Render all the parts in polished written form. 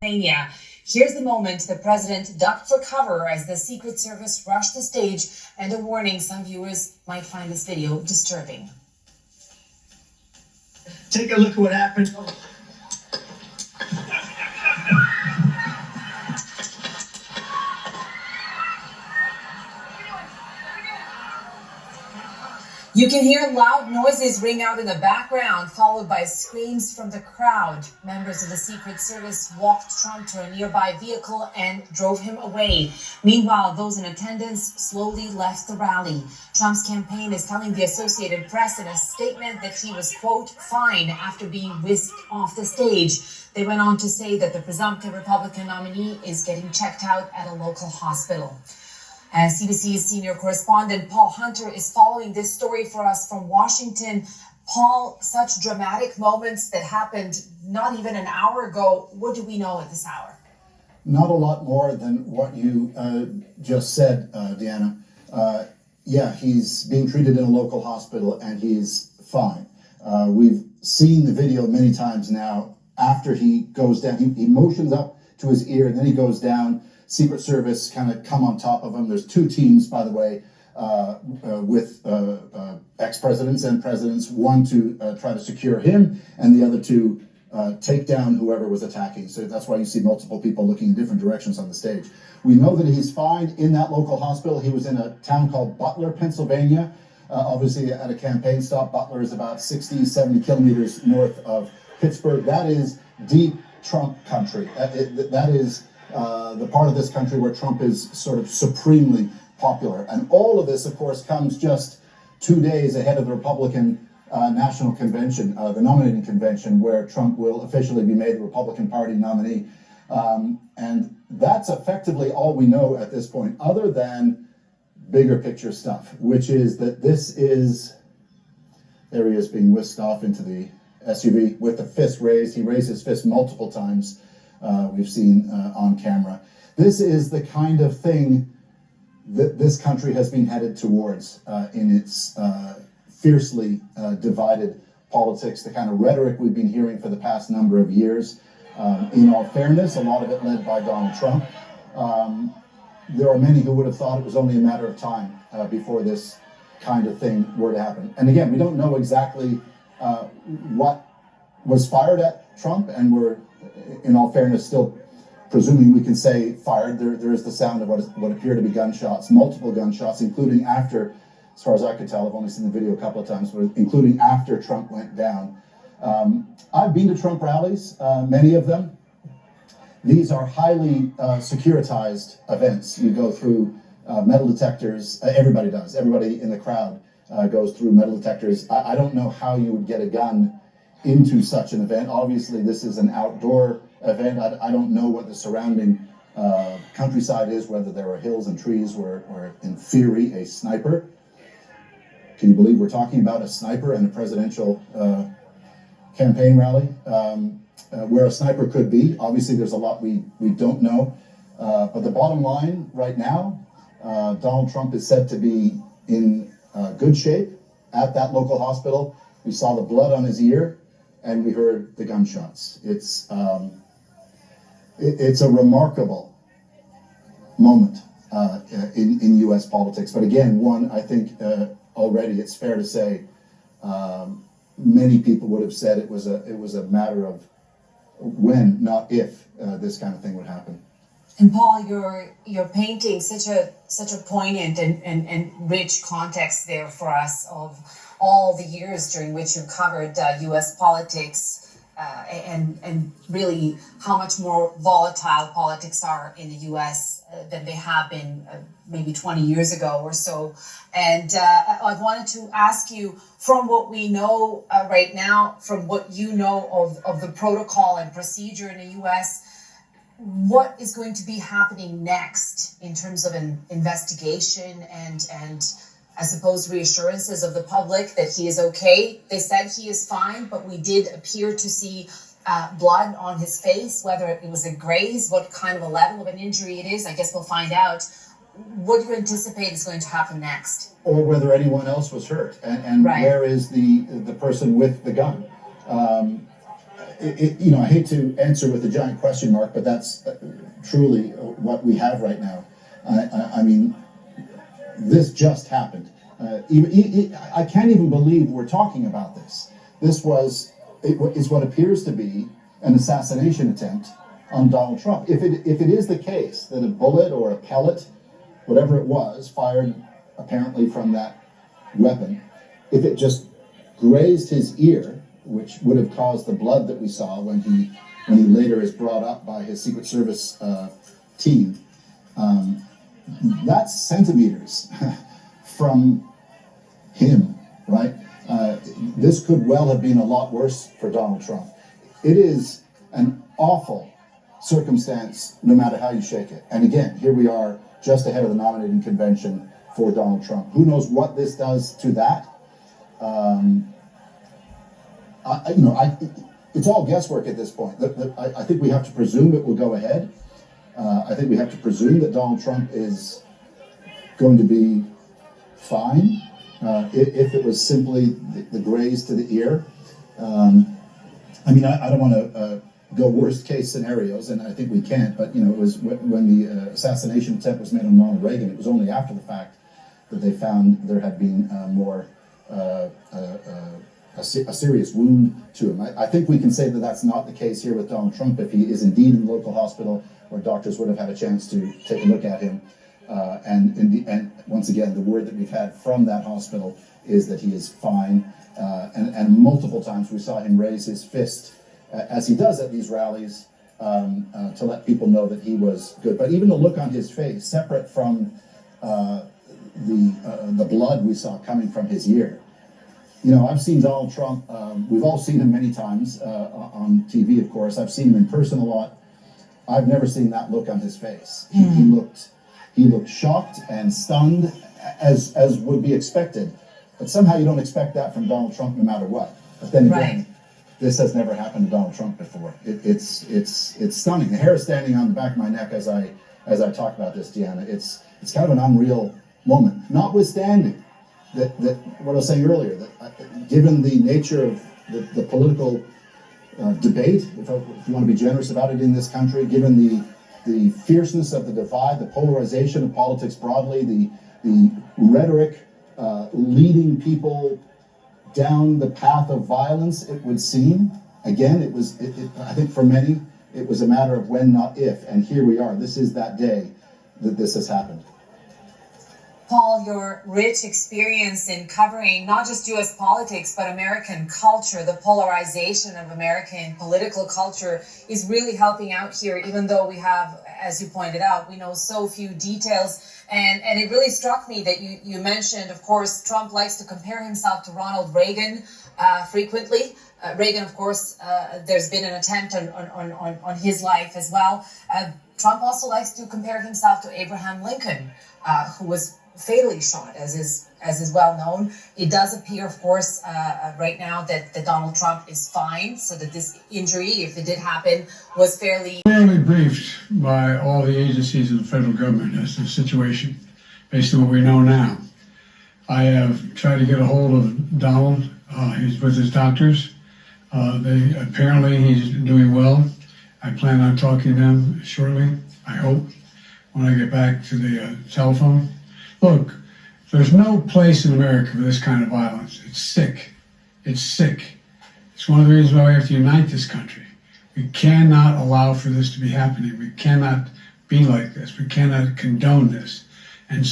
Pennsylvania. Here's the moment the president ducked for cover as the Secret Service rushed the stage, and a warning: some viewers might find this video disturbing. Take a look at what happened. You can hear loud noises ring out in the background, followed by screams from the crowd. Members of the Secret Service walked Trump to a nearby vehicle and drove him away. Meanwhile, those in attendance slowly left the rally. Trump's campaign is telling the Associated Press in a statement that he was, quote, fine after being whisked off the stage. They went on to say that the presumptive Republican nominee is getting checked out at a local hospital. And CBC's senior correspondent Paul Hunter is following this story for us from Washington. Paul, such dramatic moments that happened not even an hour ago. What do we know at this hour? Not a lot more than what you just said, Deanna. Yeah, he's being treated in a local hospital and he's fine. We've seen the video many times now. After he goes down, he motions up to his ear and then he goes down. Secret Service kind of come on top of him. There's two teams, by the way, with ex-presidents and presidents, one to try to secure him and the other to take down whoever was attacking. So that's why you see multiple people looking in different directions on the stage. We know that he's fine in that local hospital. He was in a town called Butler, Pennsylvania, obviously at a campaign stop. Butler is about 60, 70 kilometers north of Pittsburgh. That is deep Trump country. That is the part of this country where Trump is sort of supremely popular. And all of this, of course, comes just 2 days ahead of the Republican National Convention, the nominating convention, where Trump will officially be made the Republican Party nominee. And that's effectively all we know at this point, other than bigger picture stuff, which is that this is, there he is being whisked off into the SUV with the fist raised. He raised his fist multiple times. We've seen on camera. This is the kind of thing that this country has been headed towards in its fiercely divided politics, the kind of rhetoric we've been hearing for the past number of years. In all fairness, a lot of it led by Donald Trump. There are many who would have thought it was only a matter of time before this kind of thing were to happen. And again, we don't know exactly what was fired at Trump, and we're, in all fairness, still presuming we can say fired. There is the sound of what appear to be gunshots, multiple gunshots, including after, as far as I could tell, I've only seen the video a couple of times, but including after Trump went down. I've been to Trump rallies, many of them. These are highly securitized events. You go through metal detectors. Everybody does. Everybody in the crowd goes through metal detectors. I don't know how you would get a gun into such an event. Obviously, this is an outdoor event. I don't know what the surrounding countryside is, whether there are hills and trees where in theory, a sniper. Can you believe we're talking about a sniper and a presidential campaign rally? Where a sniper could be. Obviously, there's a lot we don't know. But the bottom line right now, Donald Trump is said to be in good shape at that local hospital. We saw the blood on his ear, and we heard the gunshots. It's a remarkable moment in U.S. politics. But again, one, I think already it's fair to say many people would have said it was a matter of when, not if, this kind of thing would happen. And Paul, you're painting such a poignant and rich context there for us of all the years during which you've covered U.S. politics and really how much more volatile politics are in the U.S. Than they have been maybe 20 years ago or so. And I wanted to ask you, from what we know right now, from what you know of the protocol and procedure in the U.S., what is going to be happening next in terms of an investigation and I suppose reassurances of the public that he is okay? They said he is fine, but we did appear to see blood on his face, whether it was a graze, what kind of a level of an injury it is, I guess we'll find out. What do you anticipate is going to happen next? Or whether anyone else was hurt, and right. Where is the person with the gun? I hate to answer with a giant question mark, but that's truly what we have right now. I mean, this just happened. I can't even believe we're talking about this. This is what appears to be an assassination attempt on Donald Trump. If it is the case that a bullet or a pellet, whatever it was, fired apparently from that weapon, if it just grazed his ear, which would have caused the blood that we saw when he later is brought up by his Secret Service team, that's centimeters from him, right? This could well have been a lot worse for Donald Trump. It is an awful circumstance, no matter how you shake it. And again, here we are just ahead of the nominating convention for Donald Trump. Who knows what this does to that? It's all guesswork at this point. I think we have to presume it will go ahead. I think we have to presume that Donald Trump is going to be fine if it was simply the graze to the ear. I don't want to go worst case scenarios, and I think we can't, but it was when the assassination attempt was made on Ronald Reagan, it was only after the fact that they found there had been a serious wound to him. I think we can say that that's not the case here with Donald Trump. If he is indeed in the local hospital where doctors would have had a chance to take a look at him, and once again, the word that we've had from that hospital is that he is fine, and multiple times we saw him raise his fist, as he does at these rallies, to let people know that he was good. But even the look on his face, separate from the blood we saw coming from his ear. I've seen Donald Trump, we've all seen him many times on TV, of course. I've seen him in person a lot. I've never seen that look on his face. He looked shocked and stunned, as would be expected. But somehow you don't expect that from Donald Trump no matter what. But then again, this has never happened to Donald Trump before. It's stunning. The hair is standing on the back of my neck as I talk about this, Deanna. It's kind of an unreal moment. Notwithstanding that what I was saying earlier, that given the nature of the political debate, if you want to be generous about it in this country, given the fierceness of the divide, the polarization of politics broadly, the rhetoric leading people down the path of violence, it would seem. Again, I think for many, it was a matter of when, not if. And here we are. This is that day that this has happened. Paul, your rich experience in covering not just U.S. politics, but American culture, the polarization of American political culture is really helping out here, even though we have, as you pointed out, we know so few details. And it really struck me that you mentioned, of course, Trump likes to compare himself to Ronald Reagan frequently. Reagan, of course, there's been an attempt on his life as well. Trump also likes to compare himself to Abraham Lincoln, who was fatally shot, as is well known. It does appear, of course, right now that Donald Trump is fine, so that this injury, if it did happen, was fairly briefed by all the agencies of the federal government as to the situation, based on what we know now. I have tried to get a hold of Donald. He's with his doctors. Apparently he's doing well. I plan on talking to him shortly, I hope, when I get back to the telephone. Look, there's no place in America for this kind of violence. It's sick. It's sick. It's one of the reasons why we have to unite this country. We cannot allow for this to be happening. We cannot be like this. We cannot condone this. And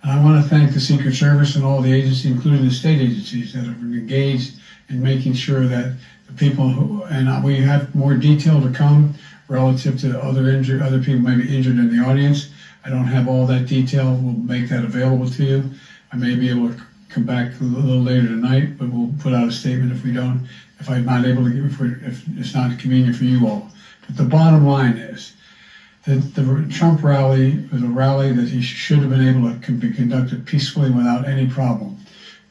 I want to thank the Secret Service and all the agencies, including the state agencies, that have engaged in making sure that the people and we have more detail to come relative to other people may be injured in the audience. I don't have all that detail. We'll make that available to you. I may be able to come back a little later tonight, but we'll put out a statement if I'm not able to if it's not convenient for you all. But the bottom line is that the Trump rally was a rally that he should have been able to be conducted peacefully without any problem.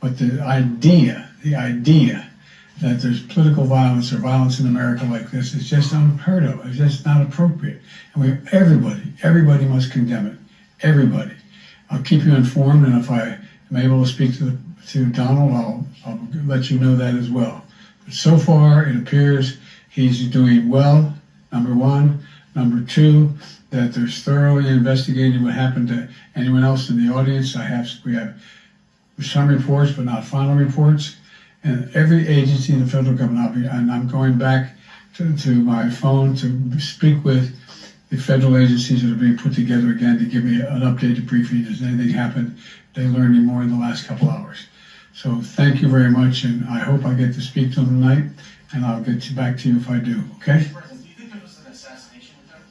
But the idea that there's political violence or violence in America like this is just unheard of. It's just not appropriate. And everybody must condemn it. Everybody. I'll keep you informed, and if I am able to speak to Donald, I'll let you know that as well. But so far, it appears he's doing well, number one. Number two, that they're thoroughly investigating what happened to anyone else in the audience. We have some reports, but not final reports. And every agency in the federal government, and I'm going back to my phone to speak with the federal agencies that are being put together again to give me an updated briefing. Has anything happened? They learned any more in the last couple hours. So thank you very much, and I hope I get to speak to them tonight, and I'll get back to you if I do, okay? Mr. President, do you think there was an assassination attempt?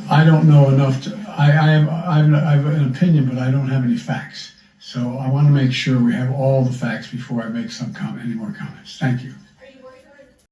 I don't know enough to, I have an opinion, but I don't have any facts. So I want to make sure we have all the facts before I make any more comments. Thank you.